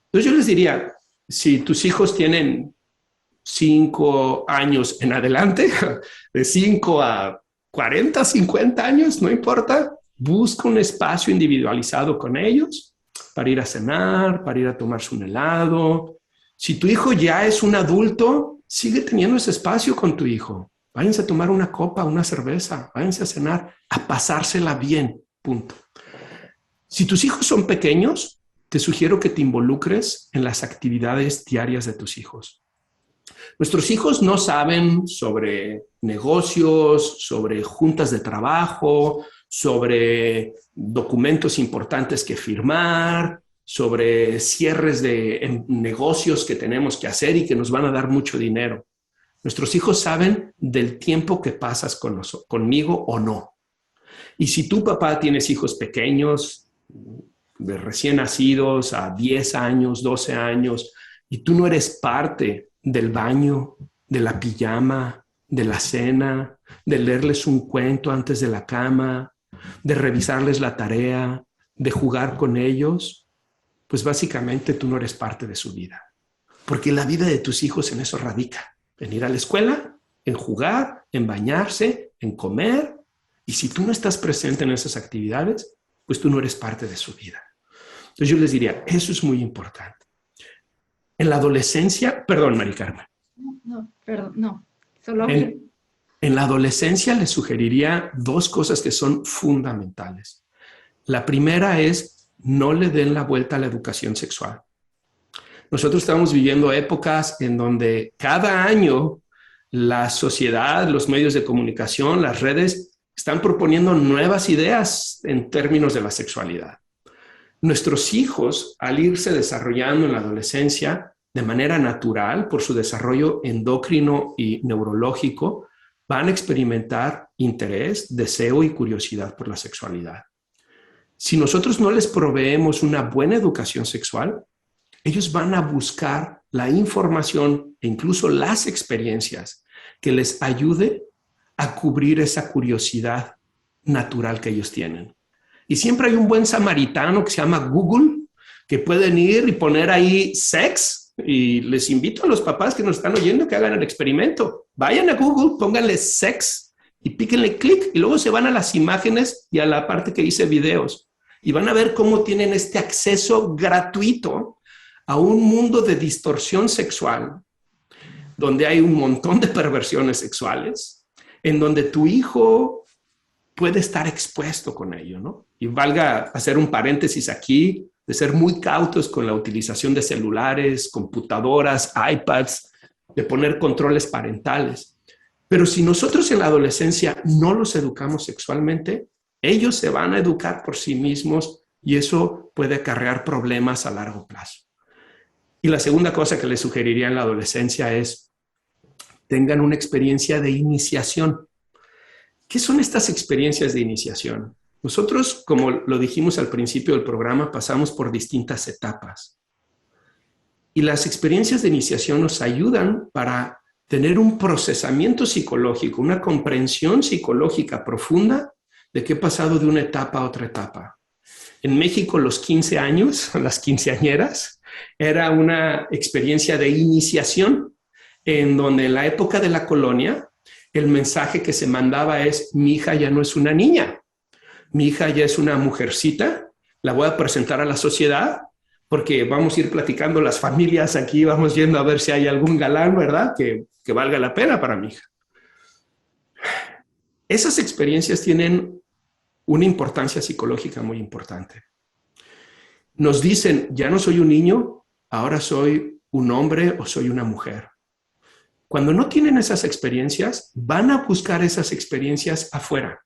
Entonces yo les diría, si tus hijos tienen 5 años en adelante, de 5 a 40, 50 años, no importa, busca un espacio individualizado con ellos para ir a cenar, para ir a tomarse un helado. Si tu hijo ya es un adulto, sigue teniendo ese espacio con tu hijo. Váyanse a tomar una copa, una cerveza, váyanse a cenar, a pasársela bien, punto. Si tus hijos son pequeños, te sugiero que te involucres en las actividades diarias de tus hijos. Nuestros hijos no saben sobre negocios, sobre juntas de trabajo, sobre documentos importantes que firmar, sobre cierres de negocios que tenemos que hacer y que nos van a dar mucho dinero. Nuestros hijos saben del tiempo que pasas conmigo o no. Y si tu papá tienes hijos pequeños, de recién nacidos a 10 años, 12 años, y tú no eres parte del baño, de la pijama, de la cena, de leerles un cuento antes de la cama, de revisarles la tarea, de jugar con ellos, pues básicamente tú no eres parte de su vida. Porque la vida de tus hijos en eso radica. En ir a la escuela, en jugar, en bañarse, en comer. Y si tú no estás presente en esas actividades, pues tú no eres parte de su vida. Entonces yo les diría, eso es muy importante. En la adolescencia, perdón, Mari Carmen. No, perdón, no. Solo en la adolescencia les sugeriría 2 cosas que son fundamentales. La primera es, no le den la vuelta a la educación sexual. Nosotros estamos viviendo épocas en donde cada año la sociedad, los medios de comunicación, las redes, están proponiendo nuevas ideas en términos de la sexualidad. Nuestros hijos, al irse desarrollando en la adolescencia de manera natural por su desarrollo endocrino y neurológico, van a experimentar interés, deseo y curiosidad por la sexualidad. Si nosotros no les proveemos una buena educación sexual, ellos van a buscar la información e incluso las experiencias que les ayude a cubrir esa curiosidad natural que ellos tienen. Y siempre hay un buen samaritano que se llama Google, que pueden ir y poner ahí sex, y les invito a los papás que nos están oyendo que hagan el experimento. Vayan a Google, pónganle sex y píquenle clic y luego se van a las imágenes y a la parte que dice videos y van a ver cómo tienen este acceso gratuito a un mundo de distorsión sexual, donde hay un montón de perversiones sexuales, en donde tu hijo puede estar expuesto con ello, ¿no? Y valga hacer un paréntesis aquí, de ser muy cautos con la utilización de celulares, computadoras, iPads, de poner controles parentales. Pero si nosotros en la adolescencia no los educamos sexualmente, ellos se van a educar por sí mismos y eso puede acarrear problemas a largo plazo. Y la segunda cosa que les sugeriría en la adolescencia es tengan una experiencia de iniciación. ¿Qué son estas experiencias de iniciación? Nosotros, como lo dijimos al principio del programa, pasamos por distintas etapas. Y las experiencias de iniciación nos ayudan para tener un procesamiento psicológico, una comprensión psicológica profunda de qué ha pasado de una etapa a otra etapa. En México, los 15 años, las quinceañeras, era una experiencia de iniciación en donde en la época de la colonia, el mensaje que se mandaba es, mi hija ya no es una niña, mi hija ya es una mujercita, la voy a presentar a la sociedad, porque vamos a ir platicando las familias aquí, vamos yendo a ver si hay algún galán, ¿verdad? Que valga la pena para mi hija. Esas experiencias tienen una importancia psicológica muy importante. Nos dicen, ya no soy un niño, ahora soy un hombre o soy una mujer. Cuando no tienen esas experiencias, van a buscar esas experiencias afuera.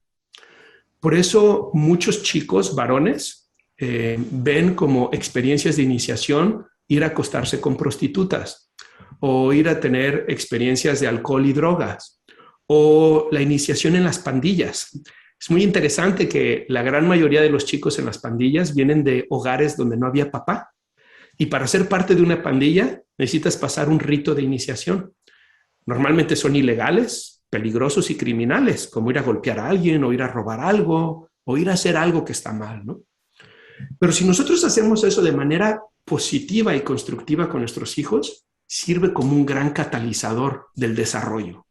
Por eso muchos chicos, varones, ven como experiencias de iniciación ir a acostarse con prostitutas o ir a tener experiencias de alcohol y drogas o la iniciación en las pandillas. Es muy interesante que la gran mayoría de los chicos en las pandillas vienen de hogares donde no había papá. Y para ser parte de una pandilla necesitas pasar un rito de iniciación. Normalmente son ilegales, peligrosos y criminales, como ir a golpear a alguien o ir a robar algo o ir a hacer algo que está mal, ¿no? Pero si nosotros hacemos eso de manera positiva y constructiva con nuestros hijos, sirve como un gran catalizador del desarrollo.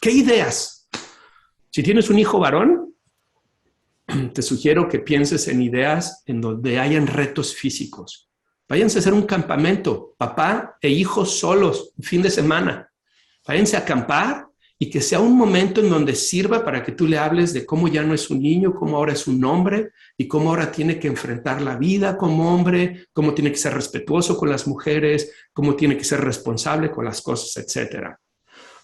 ¿Qué ideas? Si tienes un hijo varón, te sugiero que pienses en ideas en donde hayan retos físicos. Váyanse a hacer un campamento, papá e hijos solos, fin de semana. Váyanse a acampar y que sea un momento en donde sirva para que tú le hables de cómo ya no es un niño, cómo ahora es un hombre y cómo ahora tiene que enfrentar la vida como hombre, cómo tiene que ser respetuoso con las mujeres, cómo tiene que ser responsable con las cosas, etc.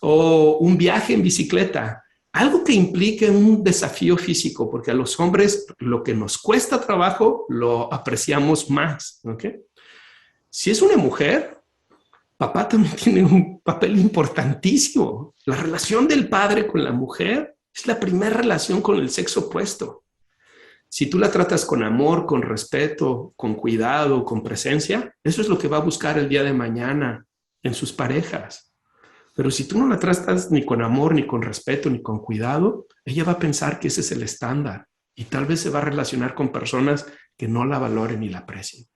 O un viaje en bicicleta, algo que implique un desafío físico, porque a los hombres lo que nos cuesta trabajo lo apreciamos más, ¿ok? Si es una mujer, papá también tiene un papel importantísimo. La relación del padre con la mujer es la primera relación con el sexo opuesto. Si tú la tratas con amor, con respeto, con cuidado, con presencia, eso es lo que va a buscar el día de mañana en sus parejas. Pero si tú no la tratas ni con amor, ni con respeto, ni con cuidado, ella va a pensar que ese es el estándar y tal vez se va a relacionar con personas que no la valoren ni la aprecien.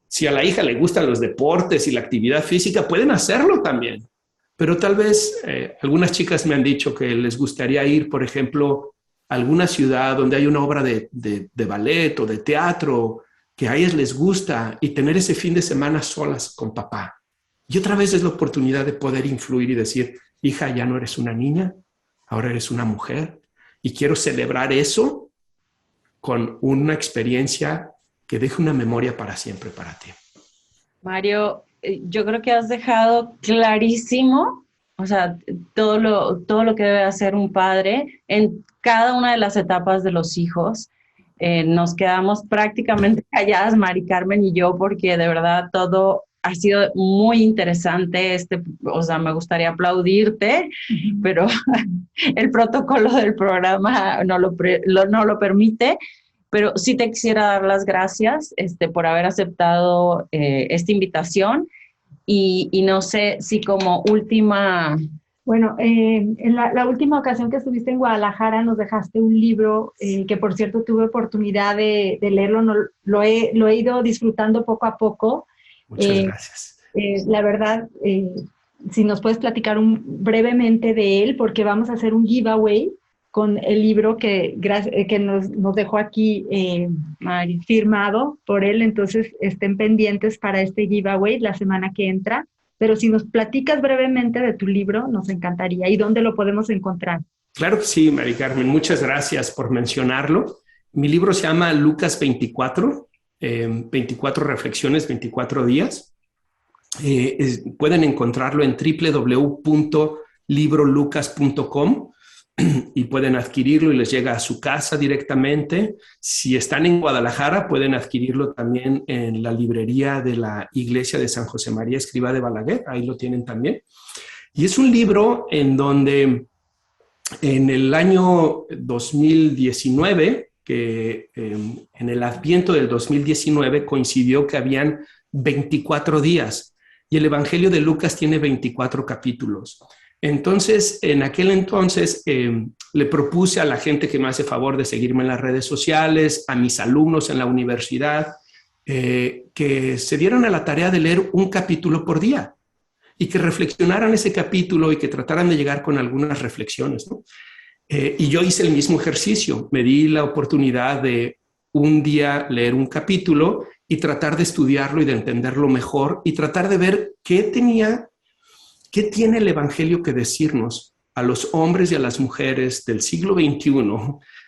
Si a la hija le gustan los deportes y la actividad física, pueden hacerlo también. Pero tal vez algunas chicas me han dicho que les gustaría ir, por ejemplo, alguna ciudad donde hay una obra de ballet o de teatro que a ellas les gusta y tener ese fin de semana solas con papá. Y otra vez es la oportunidad de poder influir y decir, hija, ya no eres una niña, ahora eres una mujer. Y quiero celebrar eso con una experiencia que deje una memoria para siempre para ti. Mario, yo creo que has dejado clarísimo, o sea, todo lo que debe hacer un padre en cada una de las etapas de los hijos. Nos quedamos prácticamente calladas, Mari Carmen y yo, porque de verdad todo ha sido muy interesante. O sea, me gustaría aplaudirte, pero el protocolo del programa no lo permite. Pero sí te quisiera dar las gracias por haber aceptado esta invitación y no sé si como última... Bueno, en la última ocasión que estuviste en Guadalajara nos dejaste un libro que por cierto tuve oportunidad de leerlo, lo he ido disfrutando poco a poco. Muchas gracias. La verdad, si nos puedes platicar brevemente de él, porque vamos a hacer un giveaway con el libro que nos dejó aquí firmado por él, entonces estén pendientes para este giveaway la semana que entra. Pero si nos platicas brevemente de tu libro, nos encantaría. ¿Y dónde lo podemos encontrar? Claro que sí, Mari Carmen. Muchas gracias por mencionarlo. Mi libro se llama Lucas 24, 24 reflexiones, 24 días. Pueden encontrarlo en www.librolucas.com y pueden adquirirlo y les llega a su casa directamente. Si están en Guadalajara, pueden adquirirlo también en la librería de la Iglesia de San José María Escrivá de Balaguer. Ahí lo tienen también. Y es un libro en donde en el año 2019, que en el Adviento del 2019 coincidió que habían 24 días y el Evangelio de Lucas tiene 24 capítulos. Entonces, en aquel entonces, le propuse a la gente que me hace favor de seguirme en las redes sociales, a mis alumnos en la universidad, que se dieran a la tarea de leer un capítulo por día y que reflexionaran ese capítulo y que trataran de llegar con algunas reflexiones, ¿no? Y yo hice el mismo ejercicio. Me di la oportunidad de un día leer un capítulo y tratar de estudiarlo y de entenderlo mejor y tratar de ver qué tiene el Evangelio que decirnos a los hombres y a las mujeres del siglo XXI,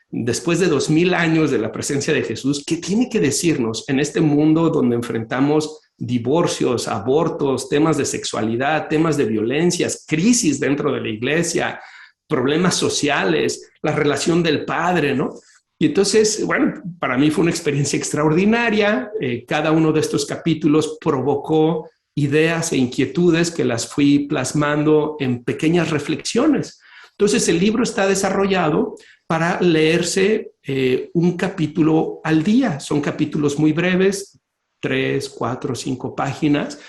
después de 2000 años de la presencia de Jesús? ¿Qué tiene que decirnos en este mundo donde enfrentamos divorcios, abortos, temas de sexualidad, temas de violencias, crisis dentro de la iglesia, problemas sociales, la relación del padre, ¿no? Y entonces, bueno, para mí fue una experiencia extraordinaria. Cada uno de estos capítulos provocó ideas e inquietudes que las fui plasmando en pequeñas reflexiones. Entonces, el libro está desarrollado para leerse un capítulo al día. Son capítulos muy breves, 3, 4, 5 páginas,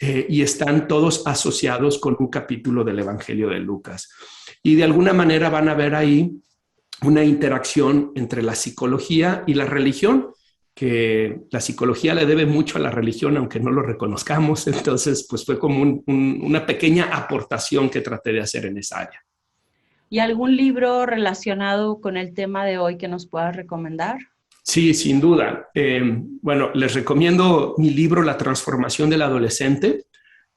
y están todos asociados con un capítulo del Evangelio de Lucas. Y de alguna manera van a ver ahí una interacción entre la psicología y la religión, que la psicología le debe mucho a la religión, aunque no lo reconozcamos. Entonces, pues fue como una pequeña aportación que traté de hacer en esa área. ¿Y algún libro relacionado con el tema de hoy que nos puedas recomendar? Sí, sin duda. Bueno, les recomiendo mi libro La transformación del adolescente.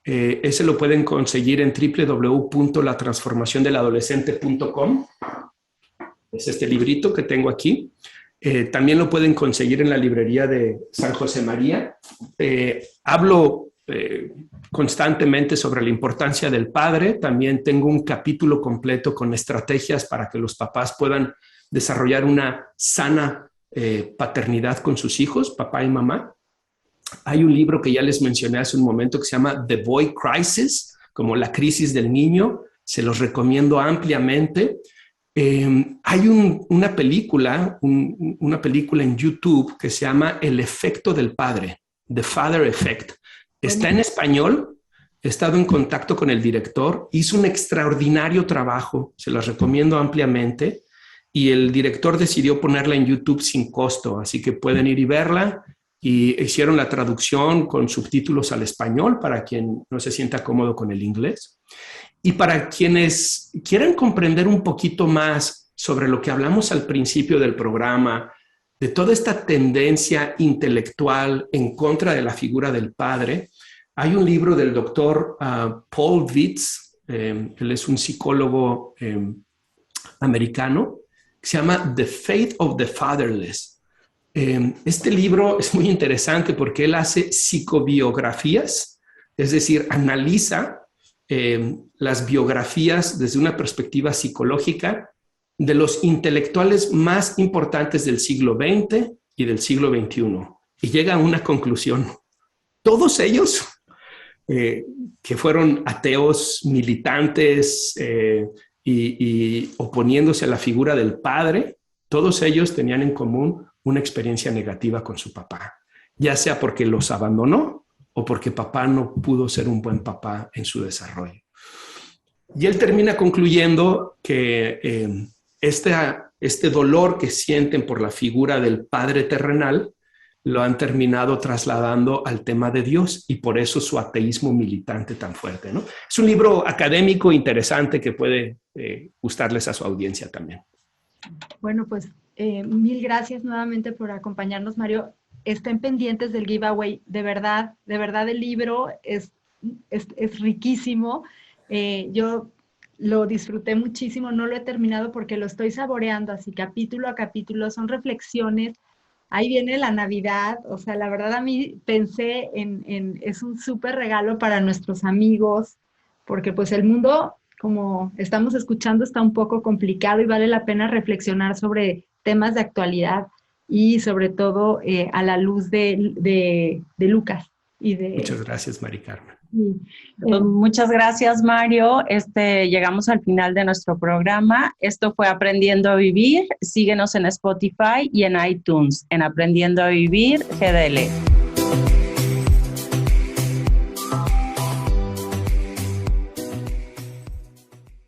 Ese lo pueden conseguir en www.latransformaciondeladolescente.com. Es este librito que tengo aquí. También lo pueden conseguir en la librería de San José María. Hablo constantemente sobre la importancia del padre. También tengo un capítulo completo con estrategias para que los papás puedan desarrollar una sana paternidad con sus hijos, papá y mamá. Hay un libro que ya les mencioné hace un momento que se llama The Boy Crisis, como la crisis del niño. Se los recomiendo ampliamente. Hay una película en YouTube que se llama El efecto del padre, The Father Effect. Está en español. He estado en contacto con el director. Hizo un extraordinario trabajo. Se las recomiendo ampliamente. Y el director decidió ponerla en YouTube sin costo, así que pueden ir y verla. Y hicieron la traducción con subtítulos al español para quien no se sienta cómodo con el inglés. Y para quienes quieran comprender un poquito más sobre lo que hablamos al principio del programa, de toda esta tendencia intelectual en contra de la figura del padre. Hay un libro del doctor Paul Vitz, él es un psicólogo americano, que se llama The Fate of the Fatherless. Este libro es muy interesante porque él hace psicobiografías, es decir, analiza las biografías desde una perspectiva psicológica de los intelectuales más importantes del siglo XX y del siglo XXI. Y llega a una conclusión. Todos ellos, que fueron ateos militantes y oponiéndose a la figura del padre, todos ellos tenían en común una experiencia negativa con su papá, ya sea porque los abandonó o porque papá no pudo ser un buen papá en su desarrollo. Y él termina concluyendo que este dolor que sienten por la figura del padre terrenal lo han terminado trasladando al tema de Dios y por eso su ateísmo militante tan fuerte, ¿no? Es un libro académico interesante que puede gustarles a su audiencia también. Bueno, pues mil gracias nuevamente por acompañarnos, Mario. Estén pendientes del giveaway. De verdad el libro es riquísimo. Yo lo disfruté muchísimo, no lo he terminado porque lo estoy saboreando así capítulo a capítulo, son reflexiones. Ahí viene la Navidad, o sea, la verdad a mí pensé es un súper regalo para nuestros amigos, porque pues el mundo, como estamos escuchando, está un poco complicado y vale la pena reflexionar sobre temas de actualidad y sobre todo a la luz de Lucas. Muchas gracias, Mari Carmen. Pues muchas gracias, Mario. Llegamos al final de nuestro programa. Esto fue Aprendiendo a Vivir. Síguenos en Spotify y en iTunes, en Aprendiendo a Vivir GDL.